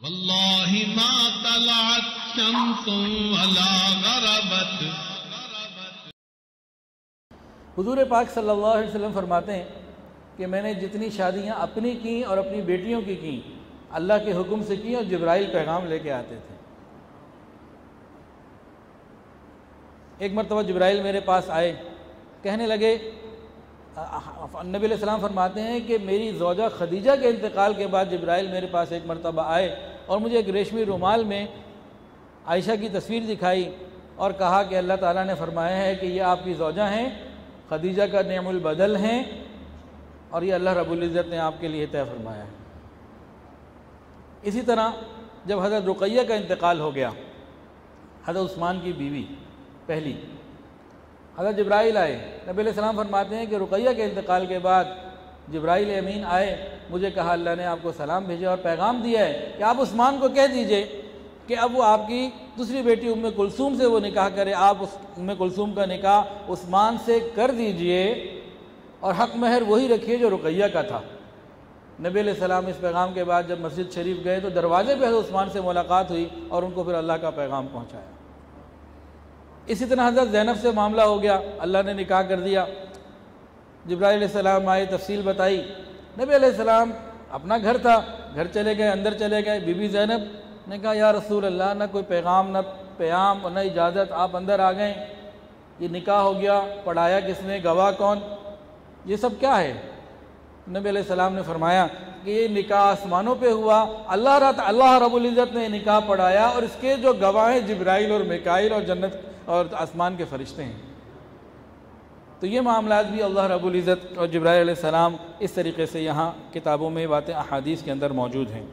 واللہ ما طلعت شمس ولا غربت۔ حضور پاک صلی اللہ علیہ وسلم فرماتے ہیں کہ میں نے جتنی شادیاں اپنی کیں اور اپنی بیٹیوں کی کیں اللہ کے حکم سے کیں، اور جبرائیل پیغام لے کے آتے تھے۔ ایک مرتبہ جبرائیل میرے پاس آئے، کہنے لگے، نبی علیہ السلام فرماتے ہیں کہ میری زوجہ خدیجہ کے انتقال کے بعد جبرائیل میرے پاس ایک مرتبہ آئے اور مجھے ایک ریشمی رومال میں عائشہ کی تصویر دکھائی اور کہا کہ اللہ تعالیٰ نے فرمایا ہے کہ یہ آپ کی زوجہ ہیں، خدیجہ کا نعم البدل ہیں، اور یہ اللہ رب العزت نے آپ کے لیے طے فرمایا ہے۔ اسی طرح جب حضرت رقیہ کا انتقال ہو گیا، حضرت عثمان کی بیوی پہلی، حضرت جبرائیل آئے، نبی علیہ السلام فرماتے ہیں کہ رقیہ کے انتقال کے بعد جبرائیل امین آئے، مجھے کہا اللہ نے آپ کو سلام بھیجا اور پیغام دیا ہے کہ آپ عثمان کو کہہ دیجئے کہ اب وہ آپ کی دوسری بیٹی ام کلثوم سے وہ نکاح کرے، آپ ام کلثوم کا نکاح عثمان سے کر دیجئے اور حق مہر وہی رکھیے جو رقیہ کا تھا۔ نبی علیہ السلام اس پیغام کے بعد جب مسجد شریف گئے تو دروازے پہ حضرت عثمان سے ملاقات ہوئی اور ان کو پھر اللہ کا پیغام پہنچایا۔ اسی طرح حضرت زینب سے معاملہ ہو گیا، اللہ نے نکاح کر دیا، جبرائیل علیہ السلام آئے، تفصیل بتائی، نبی علیہ السلام اپنا گھر تھا، گھر چلے گئے، اندر چلے گئے، بی بی زینب نے کہا یا رسول اللہ، نہ کوئی پیغام نہ پیام نہ اجازت، آپ اندر آ گئے، یہ نکاح ہو گیا، پڑھایا کس نے، گواہ کون، یہ سب کیا ہے؟ نبی علیہ السلام نے فرمایا کہ یہ نکاح آسمانوں پہ ہوا، اللہ رب العزت نے نکاح پڑھایا اور اس کے جو گواہ ہیں جبرائیل اور میکائیل اور جنت اور آسمان کے فرشتے ہیں۔ تو یہ معاملات بھی اللہ رب العزت اور جبرائیل علیہ السلام اس طریقے سے یہاں کتابوں میں باتیں احادیث کے اندر موجود ہیں۔